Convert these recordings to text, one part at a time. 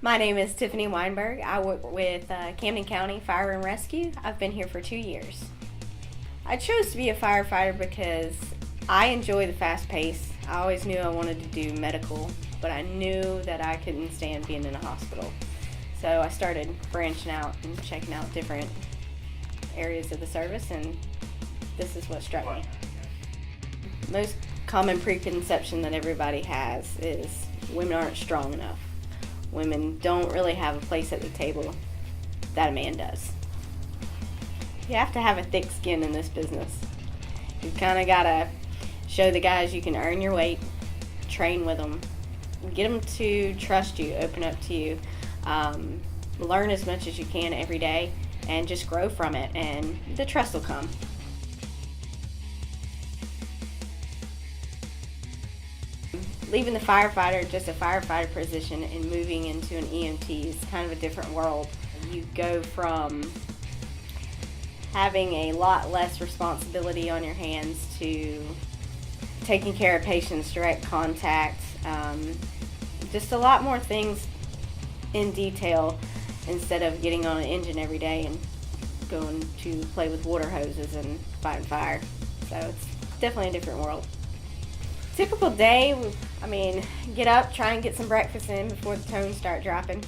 My name is Tiffany Weinberg. I work with Camden County Fire and Rescue. I've been here for 2 years. I chose to be a firefighter because I enjoy the fast pace. I always knew I wanted to do medical, but I knew that I couldn't stand being in a hospital. So I started branching out and checking out different areas of the service, and this is what struck me. Most common preconception that everybody has is women aren't strong enough. Women don't really have a place at the table that a man does. You have to have a thick skin in this business. You kind of got to show the guys you can earn your weight, train with them, get them to trust you, open up to you, learn as much as you can every day, and just grow from it, and the trust will come. Leaving the firefighter, just a firefighter position, and moving into an EMT is kind of a different world. You go from having a lot less responsibility on your hands to taking care of patients, direct contact, just a lot more things in detail instead of getting on an engine every day and going to play with water hoses and fighting fire. So it's definitely a different world. Typical day, get up, try and get some breakfast in before the tones start dropping.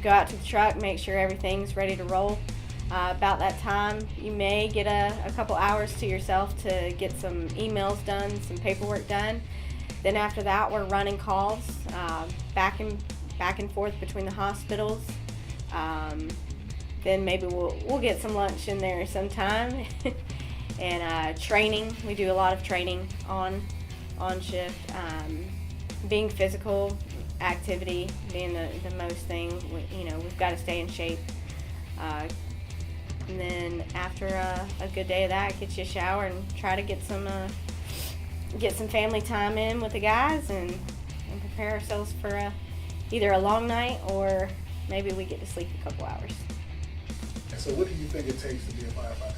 Go out to the truck, make sure everything's ready to roll. About that time, you may get a couple hours to yourself to get some emails done, some paperwork done. Then after that, we're running calls back and forth between the hospitals. Then maybe we'll get some lunch in there sometime. And training, we do a lot of training on shift. Being physical activity being the most thing. We've got to stay in shape. And then after a good day of that, get you a shower and try to get some family time in with the guys and prepare ourselves for either a long night or maybe we get to sleep a couple hours. So what do you think it takes to be a firefighter?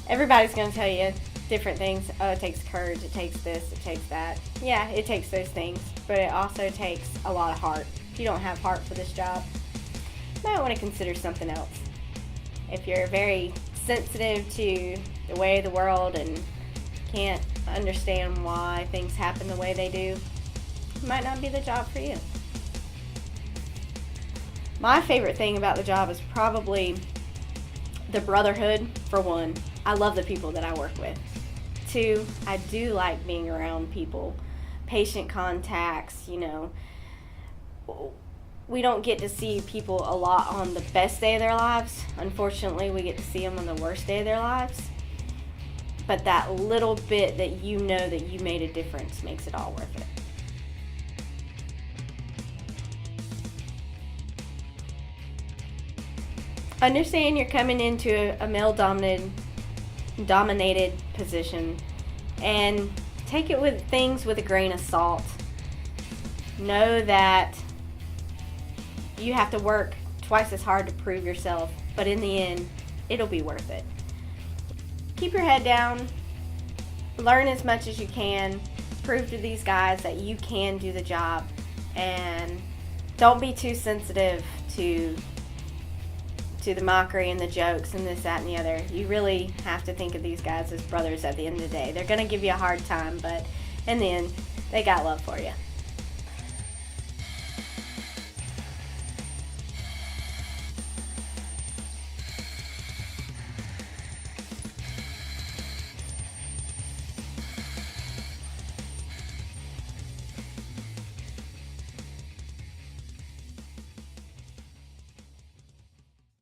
Everybody's going to tell you different things. Oh, it takes courage, it takes this, it takes that. Yeah, it takes those things, but it also takes a lot of heart. If you don't have heart for this job, you might want to consider something else. If you're very sensitive to the way of the world and can't understand why things happen the way they do, it might not be the job for you. My favorite thing about the job is probably the brotherhood, for one. I love the people that I work with. 2, I do like being around people, patient contacts. We don't get to see people a lot on the best day of their lives. Unfortunately, we get to see them on the worst day of their lives. But that little bit that you know that you made a difference makes it all worth it. Understand you're coming into a male-dominated position, and take it with things with a grain of salt. Know that you have to work twice as hard to prove yourself, but in the end, it'll be worth it. Keep your head down, learn as much as you can, prove to these guys that you can do the job, and don't be too sensitive to the mockery and the jokes and this, that, and the other. You really have to think of these guys as brothers at the end of the day. They're going to give you a hard time, but in the end, they got love for you.